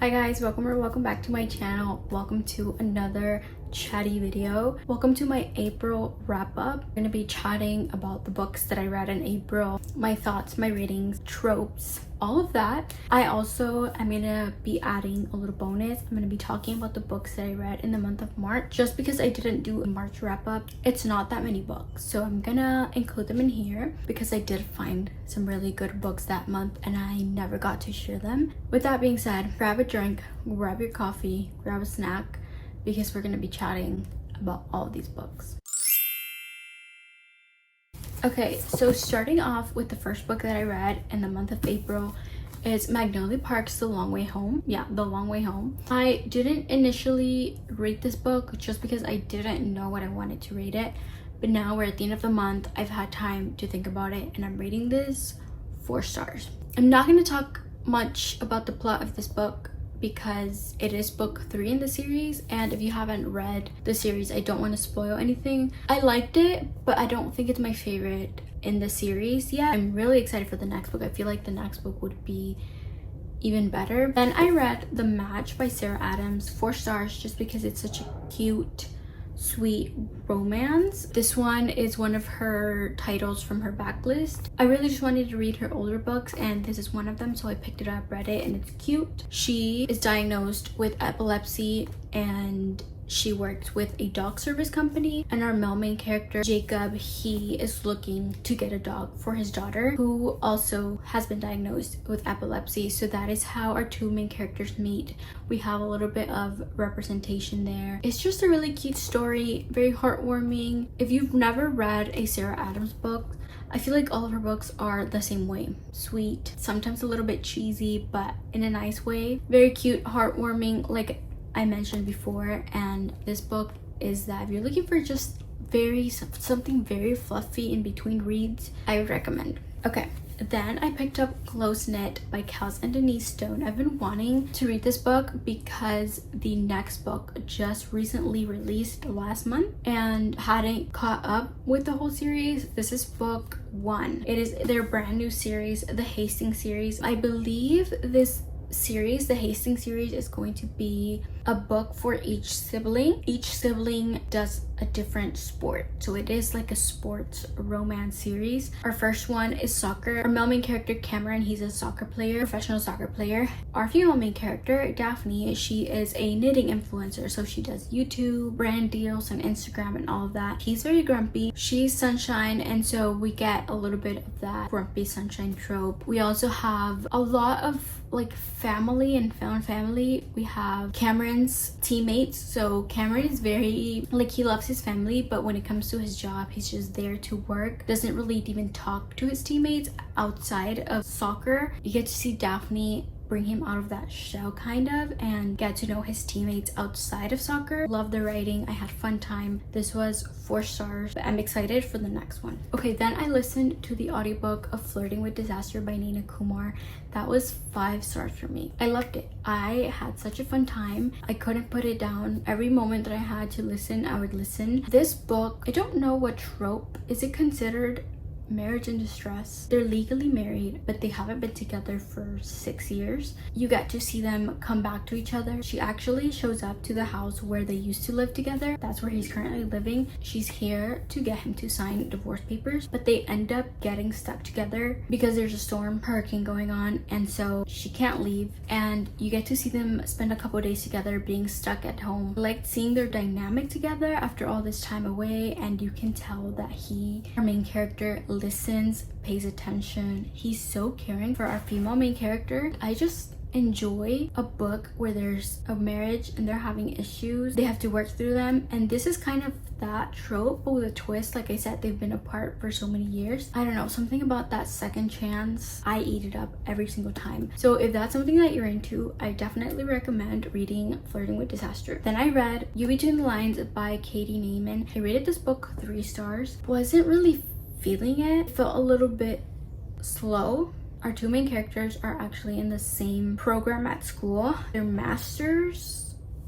Hi guys, welcome back to my channel. Welcome to another chatty video. Welcome to my April wrap-up. I'm gonna be chatting about the books that I read in April, my thoughts, my ratings, tropes, all of that. I also am gonna be adding a little bonus. I'm gonna be talking about the books that I read in the month of March. Just because I didn't do a March wrap-up, it's not that many books, so I'm gonna include them in here because I did find some really good books that month and I never got to share them. With that being said, grab a drink, grab your coffee, grab a snack, because we're going to be chatting about all of these books. Okay, so starting off with the first book that I read in the month of April is Magnolia Park's The Long Way Home. Yeah, The Long Way Home. I didn't initially rate this book just because I didn't know what I wanted to rate it, but now we're at the end of the month. I've had time to think about it and I'm rating this 4 stars. I'm not going to talk much about the plot of this book because it is book 3 in the series, and if you haven't read the series, I don't want to spoil anything. I liked it, but I don't think it's my favorite in the series yet. I'm really excited for the next book. I feel like the next book would be even better. Then I read The Match by Sarah Adams, 4 stars, just because it's such a cute, sweet romance. This one is one of her titles from her backlist. I really just wanted to read her older books and this is one of them, so I picked it up, read it, and it's cute. She is diagnosed with epilepsy and she works with a dog service company, and our male main character Jacob, he is looking to get a dog for his daughter who also has been diagnosed with epilepsy. So that is how our 2 main characters meet. We have a little bit of representation there. It's just a really cute story, very heartwarming. If you've never read a Sarah Adams book, I feel like all of her books are the same way. Sweet, sometimes a little bit cheesy, but in a nice way. Very cute, heartwarming, like I mentioned before. And this book is that if you're looking for just something very fluffy in between reads, I would recommend. Okay, then I picked up Close Knit by Kels and Denise Stone. I've been wanting to read this book because the next book just recently released last month and hadn't caught up with the whole series. This is book 1. It is their brand new series, the Hastings series. I believe this series, the Hastings series, is going to be a book for each sibling. Each sibling does a different sport, so it is like a sports romance series. Our first one is soccer. Our male main character Cameron, he's a soccer player, professional soccer player. Our female main character Daphne, she is a knitting influencer, so she does YouTube, brand deals, and Instagram and all of that. He's very grumpy, she's sunshine, and so we get a little bit of that grumpy sunshine trope. We also have a lot of like family and found family. We have Cameron's teammates. So Cameron is very like, he loves his family, but when it comes to his job, he's just there to work, doesn't really even talk to his teammates outside of soccer. You get to see Daphne bring him out of that shell kind of and get to know his teammates outside of soccer. Love the writing. I had fun time. This was 4 stars. I'm excited for the next one. Okay, then I listened to the audiobook of Flirting with Disaster by Nina Kumar. That was 5 stars for me. I loved it. I had such a fun time. I couldn't put it down. Every moment that I had to listen, I would listen. This book, I don't know what trope. Is it considered marriage in distress? They're legally married, but they haven't been together for 6 years. You get to see them come back to each other. She actually shows up to the house where they used to live together. That's where he's currently living. She's here to get him to sign divorce papers, but they end up getting stuck together because there's a hurricane going on, and so she can't leave, and you get to see them spend a couple days together being stuck at home. I liked seeing their dynamic together after all this time away, and you can tell that our main character, listens, pays attention. He's so caring for our female main character. I just enjoy a book where there's a marriage and they're having issues. They have to work through them, and this is kind of that trope, but with a twist. Like I said, they've been apart for so many years. I don't know, something about that second chance, I eat it up every single time. So if that's something that you're into, I definitely recommend reading Flirting with Disaster. Then I read You Between the Lines by Katie Naiman. I rated this book 3 stars. Wasn't really feeling it. Felt a little bit slow. Our 2 main characters are actually in the same program at school. They're masters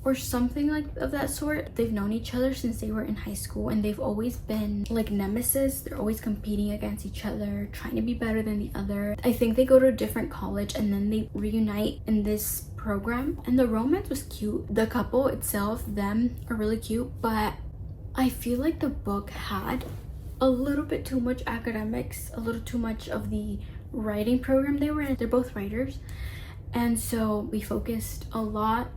or something like of that sort. They've known each other since they were in high school, and they've always been like nemesis. They're always competing against each other, trying to be better than the other. I think they go to a different college and then they reunite in this program, and the romance was cute. The couple itself, them, are really cute, but I feel like the book had a little bit too much academics, a little too much of the writing program they were in. They're both writers, and so we focused a lot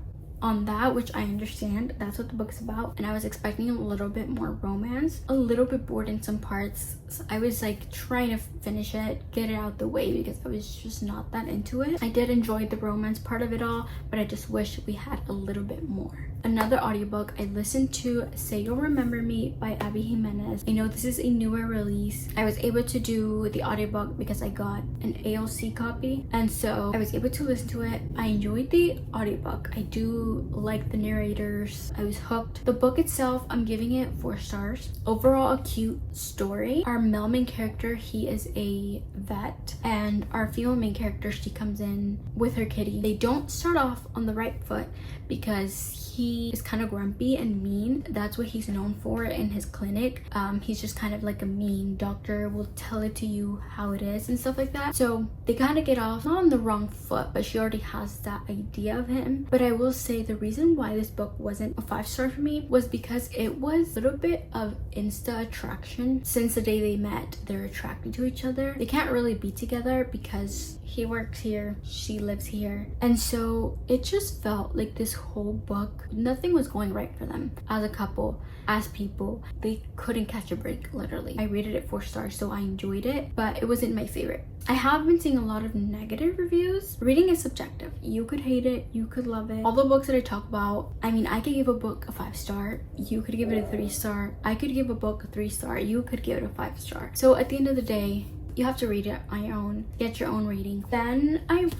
on that, which I understand. That's what the book's about, and I was expecting a little bit more romance. A little bit bored in some parts, so I was like trying to finish it, get it out the way, because I was just not that into it. I did enjoy the romance part of it all, but I just wish we had a little bit more. Another audiobook I listened to, Say You'll Remember Me by Abby Jimenez. I know this is a newer release. I was able to do the audiobook because I got an ALC copy, and so I was able to listen to it. I enjoyed the audiobook. I do like the narrators. I was hooked. The book itself, I'm giving it 4 stars. Overall, a cute story. Our male main character, he is a vet, and our female main character, she comes in with her kitty. They don't start off on the right foot because he is kind of grumpy and mean. That's what he's known for in his clinic. He's just kind of like a mean doctor, will tell it to you how it is and stuff like that. So they kind of get off not on the wrong foot, but she already has that idea of him. But I will say the reason why this book wasn't a 5-star for me was because it was a little bit of insta attraction. Since the day they met, they're attracted to each other. They can't really be together because he works here, she lives here, and so it just felt like this whole book, nothing was going right for them as a couple, as people. They couldn't catch a break, literally. I rated it 4 stars, so I enjoyed it, but it wasn't my favorite. I have been seeing a lot of negative reviews. Reading is subjective. You could hate it, you could love it. All the books that I talk about, I mean, I could give a book a 5-star, you could give it a 3-star, I could give a book a 3-star, you could give it a 5-star. So at the end of the day, you have to read it on your own, get your own rating. Then I've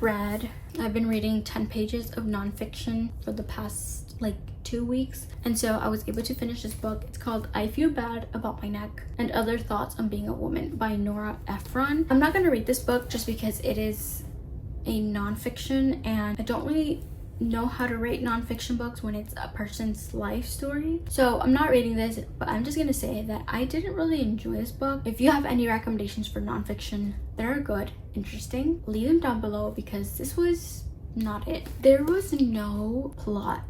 been reading 10 pages of nonfiction for the past like 2 weeks, and so I was able to finish this book. It's called I Feel Bad About My Neck and Other Thoughts on Being a Woman by Nora Ephron. I'm not gonna read this book just because it is a nonfiction, and I don't really know how to rate nonfiction books when it's a person's life story. So I'm not reading this, but I'm just gonna say that I didn't really enjoy this book. If you have any recommendations for nonfiction that are good, interesting, leave them down below, because this was not it. There was no plot.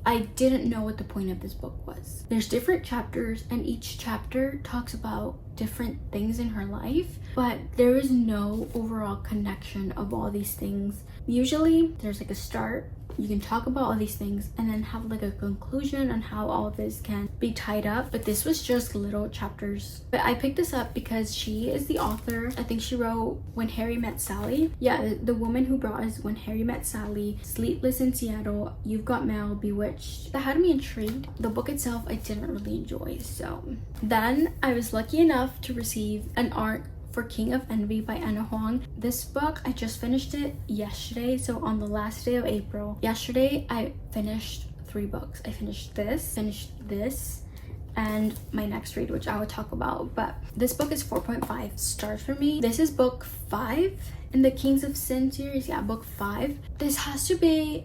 I didn't know what the point of this book was. There's different chapters, and each chapter talks about different things in her life, but there is no overall connection of all these things. Usually there's like a start, you can talk about all these things, and then have like a conclusion on how all of this can be tied up, but this was just little chapters. But I picked this up because she is the author. I think she wrote When Harry Met Sally. Yeah, the woman who brought us When Harry Met Sally, Sleepless in Seattle, You've Got Mail, Bewitched. That had me intrigued. The book itself I didn't really enjoy. So then I was lucky enough to receive an ARC for King of Envy by Anna Huang. This book, I just finished it yesterday, so on the last day of April. Yesterday, I finished 3 books. I finished this, and my next read, which I will talk about. But this book is 4.5 stars for me. This is book 5 in the Kings of Sin series. Yeah, book 5. This has to be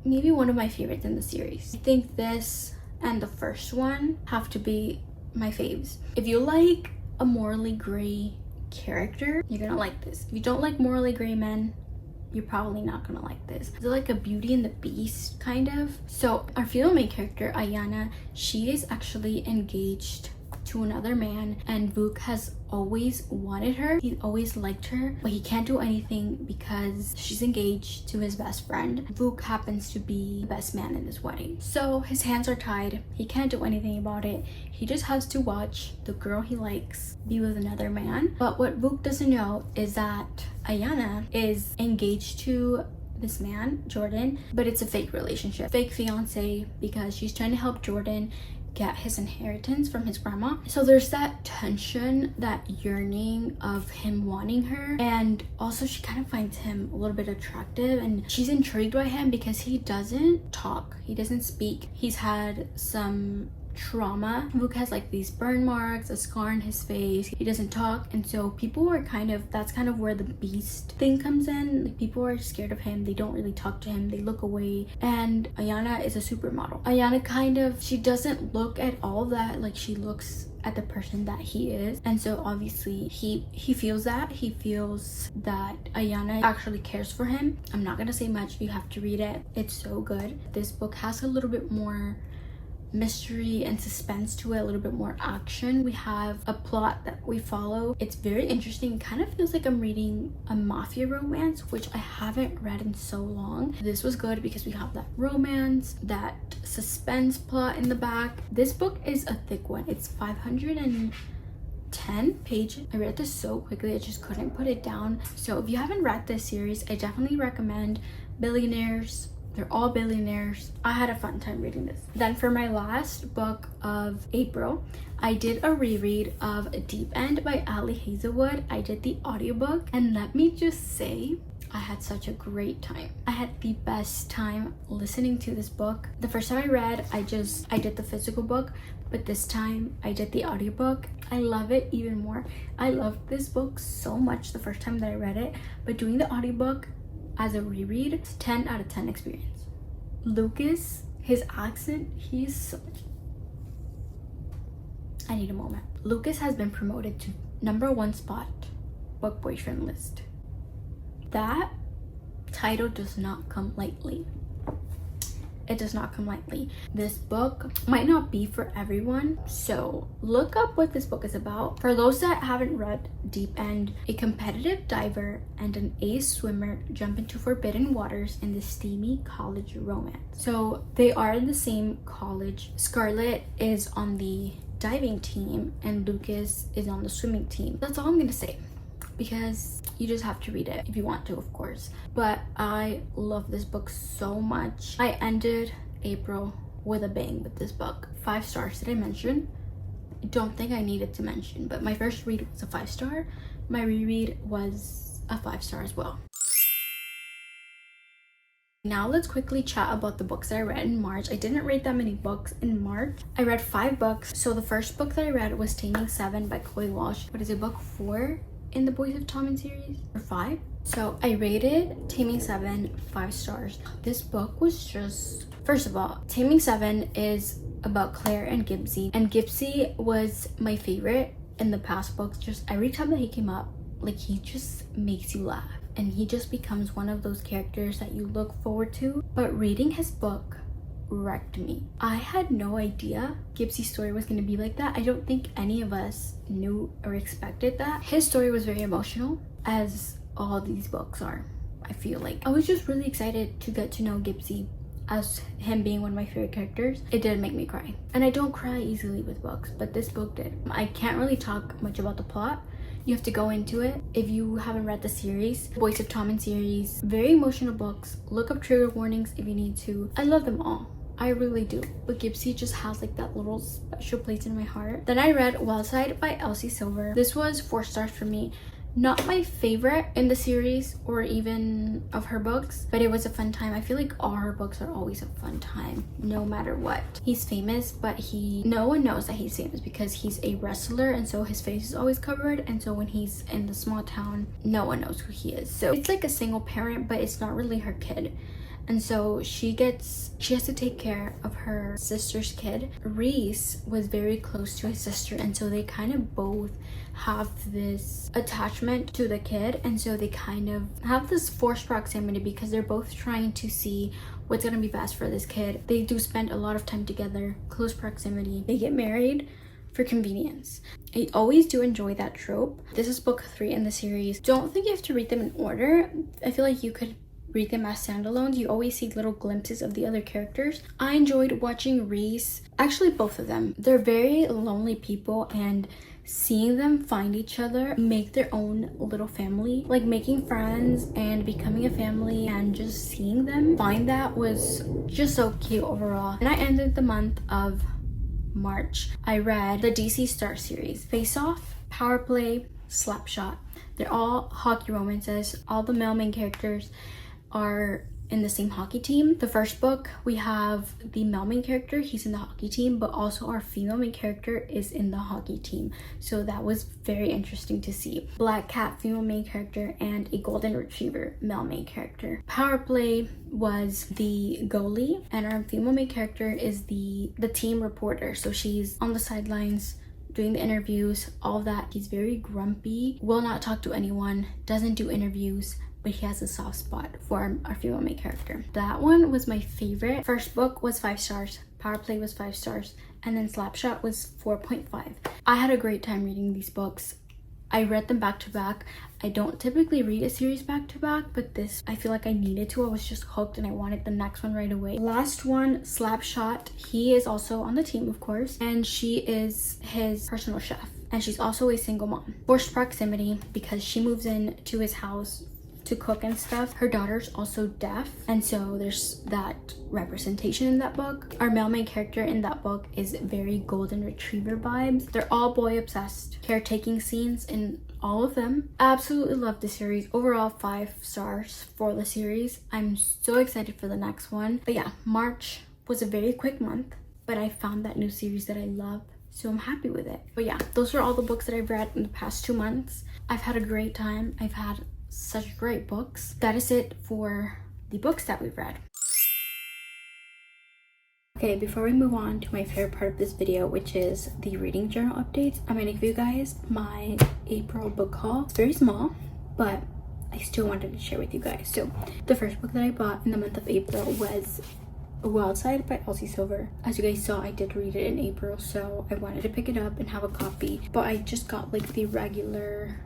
maybe one of my favorites in the series. I think this and the first one have to be my faves. If you like a morally gray character, you're gonna like this. If you don't like morally gray men, you're probably not gonna like this. It's like a Beauty and the Beast kind of. So our female main character, Ayana, she is actually engaged to another man, and Vuk has always wanted her. He always liked her, but he can't do anything because she's engaged to his best friend. Vuk happens to be the best man in this wedding, so his hands are tied. He can't do anything about it. He just has to watch the girl he likes be with another man. But what Vuk doesn't know is that Ayana is engaged to this man, Jordan, but it's a fake relationship, fake fiance, because she's trying to help Jordan get his inheritance from his grandma. So there's that tension, that yearning of him wanting her, and also she kind of finds him a little bit attractive, and she's intrigued by him because he doesn't talk, he doesn't speak. He's had some trauma. Luke has like these burn marks, a scar on his face, he doesn't talk, and so people are that's kind of where the beast thing comes in. Like, people are scared of him, they don't really talk to him, they look away. And Ayana is a supermodel. Ayana she doesn't look at all that like she looks at the person that he is, and so obviously he feels that Ayana actually cares for him. I'm not gonna say much, you have to read it, it's so good. This book has a little bit more mystery and suspense to it, a little bit more action. We have a plot that we follow. It's very interesting. It kind of feels like I'm reading a mafia romance, which I haven't read in so long. This was good because we have that romance, that suspense plot in the back. This book is a thick one. It's 510 pages. I read this so quickly, I just couldn't put it down. So if you haven't read this series, I definitely recommend. Billionaires, they're all billionaires. I had a fun time reading this. Then for my last book of April, I did a reread of Deep End by Ali Hazelwood. I did the audiobook, and let me just say, I had such a great time. I had the best time listening to this book. The first time I read, I did the physical book, but this time I did the audiobook. I love it even more. I loved this book so much the first time that I read it, but doing the audiobook as a reread, it's 10 out of 10 experience. Lucas, his accent, he's so... I need a moment. Lucas has been promoted to #1 spot book boyfriend list. That title does not come lightly. It does not come lightly. This book might not be for everyone, so look up what this book is about. For those that haven't read Deep End, a competitive diver and an ace swimmer jump into forbidden waters in the steamy college romance. So they are in the same college. Scarlett is on the diving team and Lucas is on the swimming team. That's all I'm gonna say, because you just have to read it if you want to, of course. But I love this book so much. I ended April with a bang with this book. 5 stars. Did I mention? I don't think I needed to mention, but my first read was a 5-star. My reread was a 5-star as well. Now let's quickly chat about the books that I read in March. I didn't read that many books in March. I read 5 books. So the first book that I read was Taming 7 by Chloe Walsh. What is it, book 4 in the Boys of Tommen series, or 5? So I rated Taming 7 5 stars. This book was just, first of all, Taming 7 is about Claire and Gibbsy, and Gibbsy was my favorite in the past books. Just every time that he came up, like, he just makes you laugh, and he just becomes one of those characters that you look forward to. But reading his book wrecked me. I had no idea Gibbsy's story was going to be like that. I don't think any of us knew or expected that. His story was very emotional, as all these books are. I feel like I was just really excited to get to know Gibbsy, as him being one of my favorite characters. It did make me cry, and I don't cry easily with books, but this book did. I can't really talk much about the plot. You have to go into it if you haven't read the series. Boys of Tommen series, very emotional books. Look up trigger warnings if you need to. I love them all, I really do, but Gibbsy just has like that little special place in my heart. Then I read Wildside by Elsie Silver. This was 4 stars for me. Not my favorite in the series or even of her books, but it was a fun time. I feel like all her books are always a fun time, no matter what. He's famous, but no one knows that he's famous because he's a wrestler, and so his face is always covered, and so when he's in the small town, no one knows who he is. So it's like a single parent, but it's not really her kid. And so she has to take care of her sister's kid. Reese was very close to his sister, and so they kind of both have this attachment to the kid, and so they kind of have this forced proximity because they're both trying to see what's gonna be best for this kid. They do spend a lot of time together, close proximity. They get married for convenience. I always do enjoy that trope. This is book 3 in the series. Don't think you have to read them in order. I feel like you could read them as standalones. You always see little glimpses of the other characters. I enjoyed watching Reese, actually both of them. They're very lonely people, and seeing them find each other, make their own little family, like making friends and becoming a family, and just seeing them find that was just so cute overall. And I ended the month of March. I read the DC Star series, Face Off, Power Play, Slapshot. They're all hockey romances. All the male main characters are in the same hockey team. The first book, we have the male main character, he's in the hockey team, but also our female main character is in the hockey team. So that was very interesting to see. Black cat, female main character, and a golden retriever, male main character. Power play was the goalie, and our female main character is the team reporter. So she's on the sidelines doing the interviews, all that. He's very grumpy, will not talk to anyone, doesn't do interviews, but he has a soft spot for our female main character. That one was my favorite. First book was 5 stars, Power Play was 5 stars, and then Slapshot was 4.5. I had a great time reading these books. I read them back to back. I don't typically read a series back to back, but this, I feel like I needed to. I was just hooked and I wanted the next one right away. Last one, Slapshot. He is also on the team, of course, and she is his personal chef. And she's also a single mom. Forced proximity, because she moves in to his house to cook and stuff. Her daughter's also deaf, and so there's that representation in that book. Our male main character in that book is very golden retriever vibes. They're all boy obsessed. Caretaking scenes in all of them. Absolutely love the series. Overall 5 stars for the series. I'm so excited for the next one. But yeah, March was a very quick month, but I found that new series that I love, so I'm happy with it. But yeah, those are all the books that I've read in the past 2 months. I've had a great time. I've had such great books. That is it for the books that we've read. Okay, before we move on to my favorite part of this video, which is the reading journal updates, I'm gonna give you guys my April book haul. It's very small, but I still wanted to share with you guys. So the first book that I bought in the month of April was Wildside by Elsie Silver. As you guys saw, I did read it in April, so I wanted to pick it up and have a copy, but I just got like the regular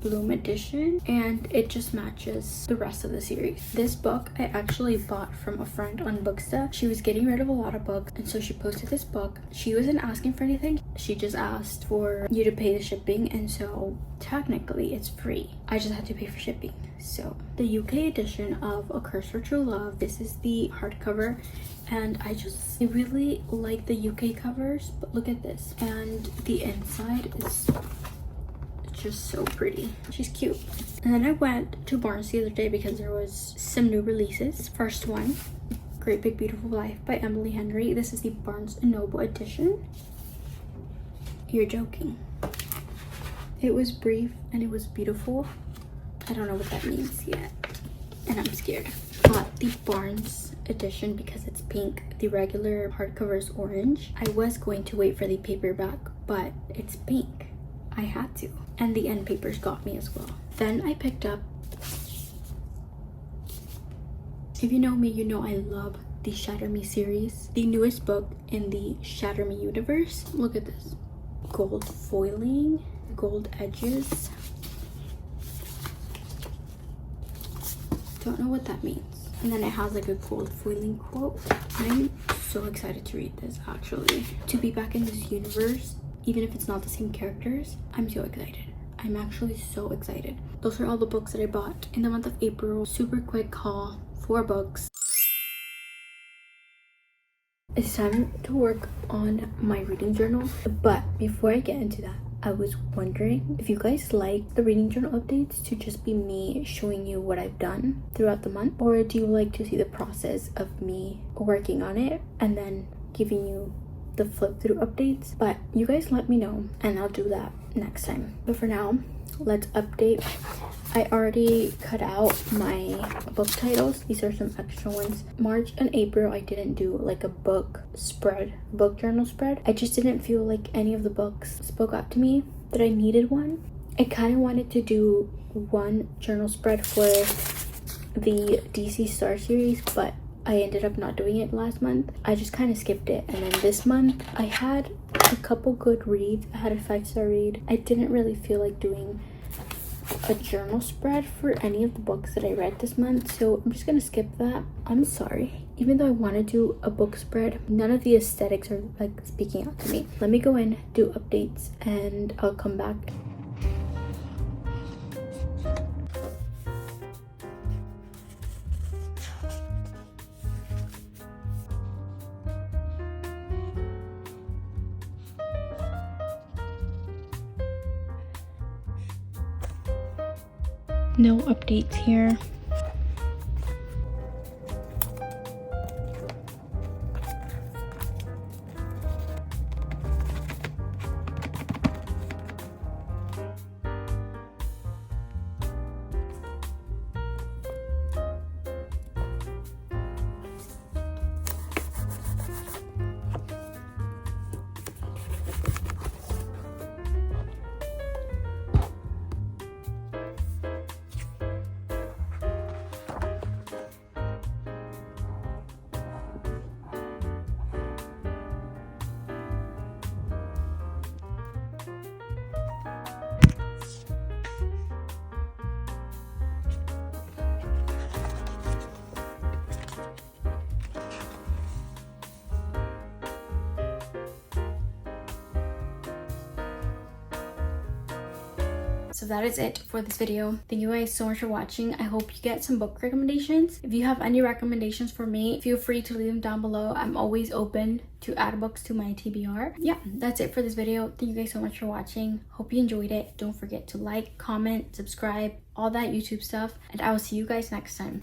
Bloom edition, and it just matches the rest of the series. This book I actually bought from a friend on Booksta. She was getting rid of a lot of books, and so she posted this book. She wasn't asking for anything, she just asked for you to pay the shipping, and so technically it's free. I just had to pay for shipping. So the UK edition of A Curse for True Love, this is the hardcover, and I really like the UK covers, but look at this, and the inside is just so pretty. She's cute. And then I went to Barnes the other day because there was some new releases. First one, Great Big Beautiful Life by Emily Henry. This is the Barnes & Noble edition. You're joking. It was brief and it was beautiful. I don't know what that means yet, and I'm scared. Got the Barnes edition because it's pink. The regular hardcover is orange. I was going to wait for the paperback, but it's pink. I had to. And the end papers got me as well. Then I picked up, if you know me, you know I love the Shatter Me series. The newest book in the Shatter Me universe. Look at this. Gold foiling, gold edges. Don't know what that means. And then it has like a gold foiling quote. I'm so excited to read this, actually. To be back in this universe, even if it's not the same characters, I'm so excited. I'm actually so excited. Those are all the books that I bought in the month of April. Super quick haul, 4 books. It's time to work on my reading journal. But before I get into that, I was wondering if you guys like the reading journal updates to just be me showing you what I've done throughout the month, or do you like to see the process of me working on it and then giving you the flip through updates? But you guys let me know and I'll do that next time. But for now, let's update. I already cut out my book titles. These are some extra ones. March and April I didn't do like a book journal spread. I just didn't feel like any of the books spoke out to me that I needed one. I kind of wanted to do one journal spread for the DC Star series, but I ended up not doing it last month. I just kind of skipped it. And then this month I had a couple good reads. I had a 5-star read. I didn't really feel like doing a journal spread for any of the books that I read this month, so I'm just gonna skip that. I'm sorry. Even though I want to do a book spread, none of the aesthetics are like speaking out to me. Let me go in, do updates, and I'll come back. No updates here. So that is it for this video. Thank you guys so much for watching. I hope you get some book recommendations. If you have any recommendations for me, feel free to leave them down below. I'm always open to add books to my TBR. Yeah, that's it for this video. Thank you guys so much for watching. Hope you enjoyed it. Don't forget to like, comment, subscribe, all that YouTube stuff, and I will see you guys next time.